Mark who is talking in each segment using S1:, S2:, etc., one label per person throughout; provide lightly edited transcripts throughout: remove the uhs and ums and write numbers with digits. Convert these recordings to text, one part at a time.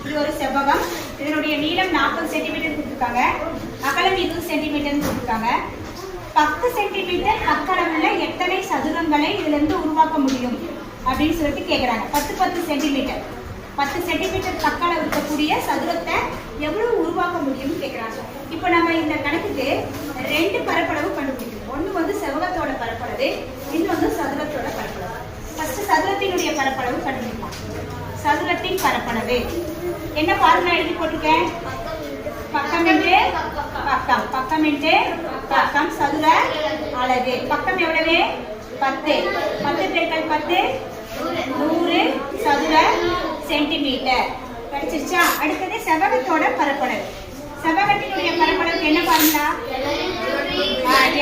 S1: இது ஒரு செவ்வகம். இதனுடைய நீளம் 40 சென்டிமீட்டர் கொடுத்துருக்காங்க, அகலம் 20 சென்டிமீட்டர் கொடுத்துருக்காங்க. 10 சென்டிமீட்டர் பக்களவுள்ள எத்தனை சதுரங்களை இதுல இருந்து உருவாக்க முடியும் அப்படின்னு சொல்லிட்டு கேட்குறாங்க. 10 சென்டிமீட்டர் 10 சென்டிமீட்டர் பக்களவு இருக்கக்கூடிய சதுரத்தை எவ்வளவு உருவாக்க முடியும்னு கேட்குறாங்க. இப்போ நம்ம இந்த கணக்குக்கு 2 பரப்பளவு கண்டுபிடிக்கணும். ஒன்று வந்து செவ்வகத்தோட பரப்பளவு, இன்னொன்று சதுரத்தோட பரப்பளவு. ஃபர்ஸ்ட் சதுரத்தினுடைய பரப்பளவு கண்டுபிடிக்கலாம். சதுரத்தின் பரப்பளவு என்ன ஃபார்முலா எழுதி போட்டிருக்கேன்? பக்கம் இன்டு பக்கம், பக்கம் இன்டு பக்கம், சதுர அலகு. பக்கம் எவ்வளவு? 10. 10 பெருக்கல் 10 100 சதுர சென்டிமீட்டர். கிடைச்சிருச்சா? அடுத்தது செவ்வகத்தோட பரப்பளவு. செவ்வகத்தினுடைய பரப்பளவுக்கு என்ன ஃபார்முலா?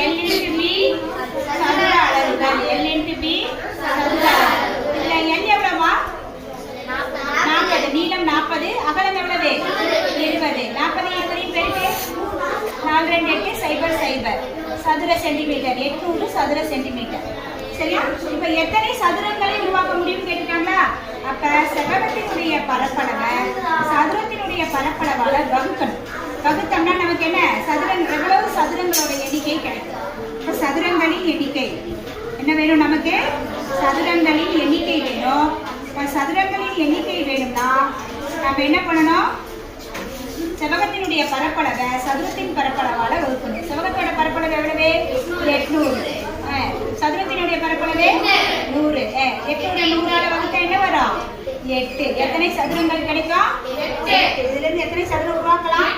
S1: L into B சதுர அலகுகள். L into B சதுர அலகு. இதுல L எவ்வளவா? 40. நீளம் 40, அகலம் எவ்வளவு? 20. 40 20 பெருக்கு 4 2 8 0 0 சதுர சென்டிமீட்டர். 800 சதுர சென்டிமீட்டர். சரியா? இப்ப எத்தனை சதுரங்களை உருவாக்க முடியும் கேட்டுட்டாங்களா? அப்ப செவ்வகத்தினுடைய பரப்பளவை சதுரத்தினுடைய பரப்பளவால வகுக்கணும். வகுத்தோம்னா நமக்கு என்ன? சதுரங்கள் எவ்வளவு சதுரங்களோட எண்ணிக்கை கிடைக்கும். இப்ப சதுரங்களின் எண்ணிக்கை என்ன வேணும் நமக்கு? சதுரங்களின் எண்ணிக்கை வேணும். சதுரங்களின் எண்ணிக்கை வேணும்னா நம்ம என்ன பண்ணணும்? செவ்வகத்தினுடைய பரப்பளவை சதுரத்தின் பரப்பளவால வகுக்கணும். செவ்வகத்தோட பரப்பளவு எவ்வளவு? 800. சதுரத்தினுடைய பரப்பளவு 100. 800 100ஆல வகுத்தா என்ன வரும்? 8. எத்தனை சதுரங்கள் கிடைக்கும்? 8. இதுல இருந்து எத்தனை சதுரம் உருவாக்கலாம்?